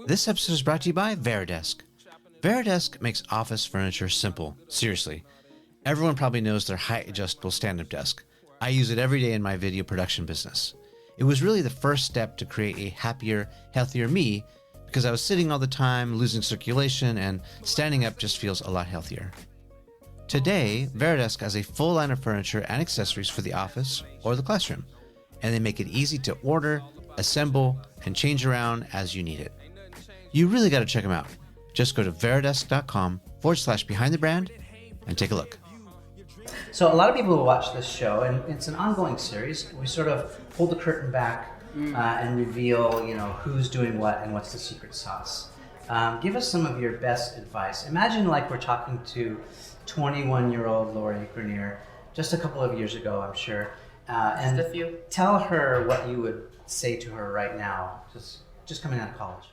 This episode is brought to you by Veridesk. Veridesk makes office furniture simple. Seriously. Everyone probably knows their height adjustable stand-up desk. I use it every day in my video production business. It was really the first step to create a happier, healthier me because I was sitting all the time, losing circulation, and standing up just feels a lot healthier. Today, Veridesk has a full line of furniture and accessories for the office or the classroom, and they make it easy to order, assemble, and change around as you need it. You really got to check them out. Just go to veridesk.com/behind the brand and take a look. So a lot of people will watch this show, and it's an ongoing series. We sort of pull the curtain back and reveal, who's doing what and what's the secret sauce. Give us some of your best advice. Imagine like we're talking to 21-year-old Lori Greiner just a couple of years ago, I'm sure. And just a few. Tell her what you would say to her right now, just coming out of college.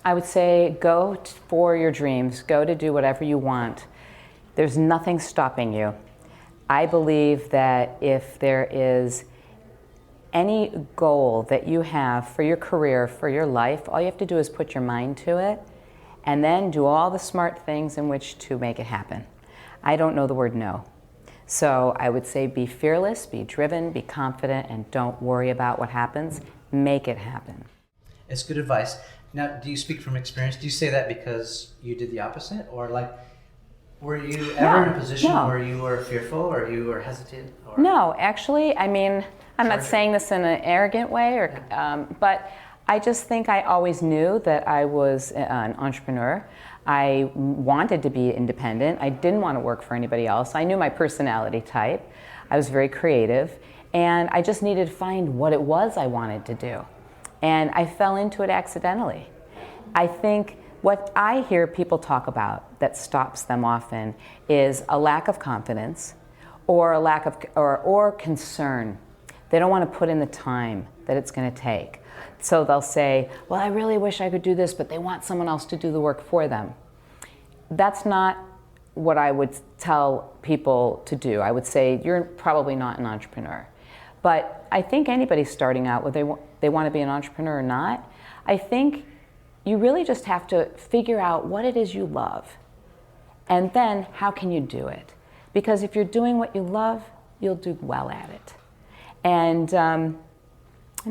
I would say go for your dreams. Go to do whatever you want. There's nothing stopping you. I believe that if there is any goal that you have for your career, for your life, all you have to do is put your mind to it and then do all the smart things in which to make it happen. I don't know the word no. So I would say be fearless, be driven, be confident, and don't worry about what happens. Make it happen. It's good advice. Now, do you speak from experience? Do you say that because you did the opposite? Or were you ever in a position where you were fearful or you were hesitant? Or? No, actually, I'm not saying this in an arrogant way, but I just think I always knew that I was an entrepreneur. I wanted to be independent. I didn't want to work for anybody else. I knew my personality type. I was very creative, and I just needed to find what it was I wanted to do. And I fell into it accidentally. I think what I hear people talk about that stops them often is a lack of confidence or a lack of or concern. They don't want to put in the time that it's going to take. So they'll say, well, I really wish I could do this, but they want someone else to do the work for them. That's not what I would tell people to do. I would say you're probably not an entrepreneur. But I think anybody starting out, whether they want to be an entrepreneur or not, I think you really just have to figure out what it is you love. And then how can you do it? Because if you're doing what you love, you'll do well at it. And I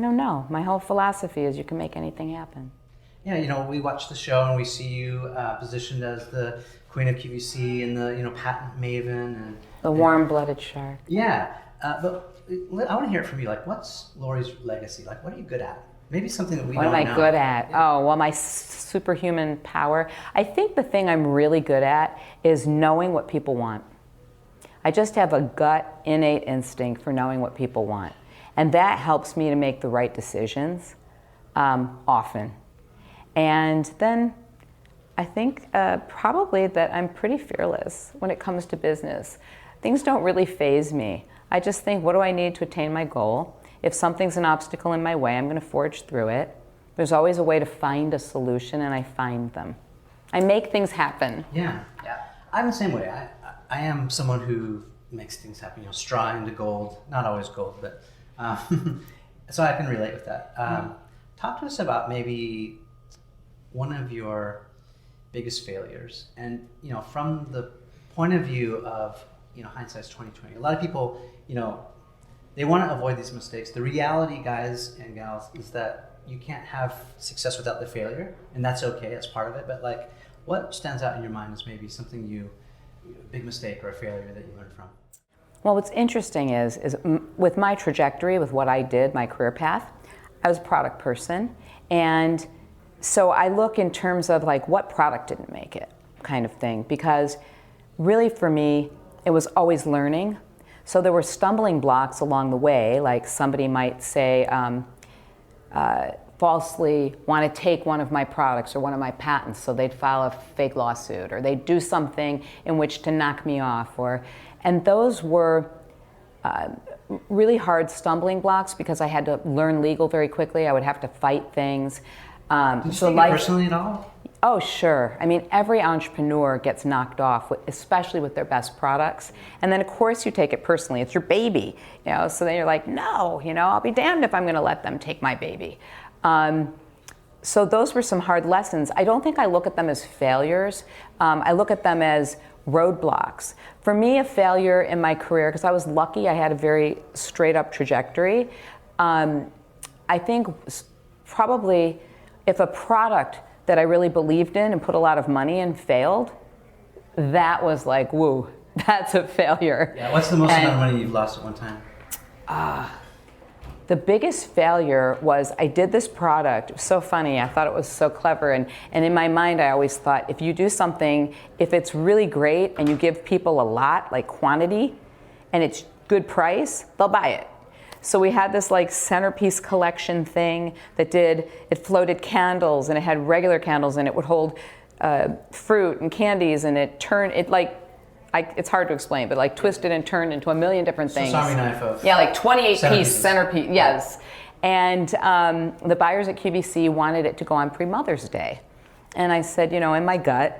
don't know, my whole philosophy is you can make anything happen. Yeah, we watch the show and we see you positioned as the queen of QVC and the patent maven and the warm-blooded shark. Yeah, but I want to hear it from you. What's Lori's legacy? What are you good at? Maybe something that we don't know. What am I good at? Yeah. Oh, well, my superhuman power. I think the thing I'm really good at is knowing what people want. I just have a gut, innate instinct for knowing what people want. And that helps me to make the right decisions often. And then I think probably that I'm pretty fearless when it comes to business. Things don't really faze me. I just think, what do I need to attain my goal? If something's an obstacle in my way, I'm going to forge through it. There's always a way to find a solution, and I find them. I make things happen. Yeah. I'm the same way. I am someone who makes things happen. Straw into gold. Not always gold, but so I can relate with that. Talk to us about maybe one of your biggest failures, and from the point of view of hindsight's 2020. A lot of people, they want to avoid these mistakes. The reality, guys and gals, is that you can't have success without the failure, and that's okay. That's part of it. But what stands out in your mind is maybe something a big mistake or a failure that you learned from? Well, what's interesting is with my trajectory, with what I did, my career path, I was a product person, and so I look in terms of what product didn't make it, kind of thing, because really for me, it was always learning. So there were stumbling blocks along the way, like somebody might say, falsely want to take one of my products or one of my patents, so they'd file a fake lawsuit, or they'd do something in which to knock me off, and those were really hard stumbling blocks because I had to learn legal very quickly. I would have to fight things. Did you take it personally at all? Oh, sure. Every entrepreneur gets knocked off, especially with their best products. And then, of course, you take it personally. It's your baby, so then you're like, no, I'll be damned if I'm going to let them take my baby. So those were some hard lessons. I don't think I look at them as failures. I look at them as roadblocks. For me, a failure in my career, because I was lucky, I had a very straight up trajectory. I think probably if a product that I really believed in and put a lot of money in failed, that was like, woo, that's a failure. Yeah, what's the most amount of money you've lost at one time? The biggest failure was I did this product. It was so funny. I thought it was so clever. And in my mind, I always thought if you do something, if it's really great and you give people a lot, like quantity, and it's good price, they'll buy it. So we had this like centerpiece collection thing that it floated candles and it had regular candles and it would hold fruit and candies and it's hard to explain, but like twisted and turned into a million different things. Sesame knife of yeah, like 28-piece centerpiece, yes. And the buyers at QVC wanted it to go on pre-Mother's Day. And I said, in my gut,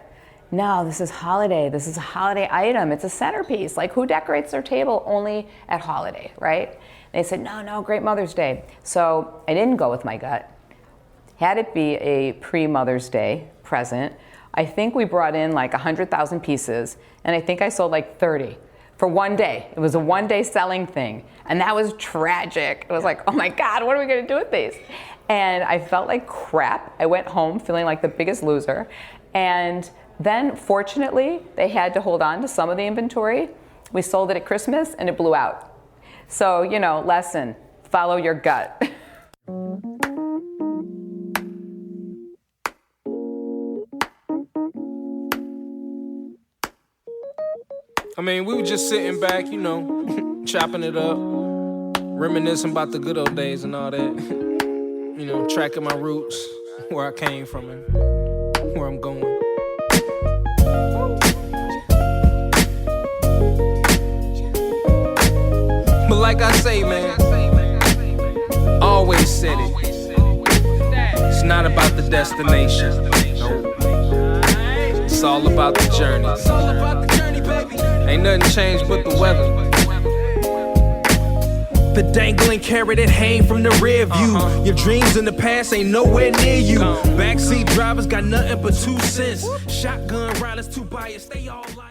no, this is holiday. This is a holiday item. It's a centerpiece. Like, who decorates their table only at holiday, right? They said, no, great Mother's Day. So I didn't go with my gut. Had it be a pre-Mother's Day present, I think we brought in like 100,000 pieces, and I think I sold like 30 for one day. It was a one-day selling thing, and that was tragic. It was like, oh my God, what are we gonna do with these? And I felt like crap. I went home feeling like the biggest loser. And then, fortunately, they had to hold on to some of the inventory. We sold it at Christmas, and it blew out. So, lesson, follow your gut. I mean, we were just sitting back, chopping it up, reminiscing about the good old days and all that. Tracking my roots, where I came from and where I'm going. But like I say, man, always said it. It's not about the destination. It's all about the journey. Ain't nothing changed but the weather. The dangling carrot that hang from the rear view. Your dreams in the past ain't nowhere near you. Backseat drivers got nothing but 2 cents. Shotgun riders, 2 biased, they all like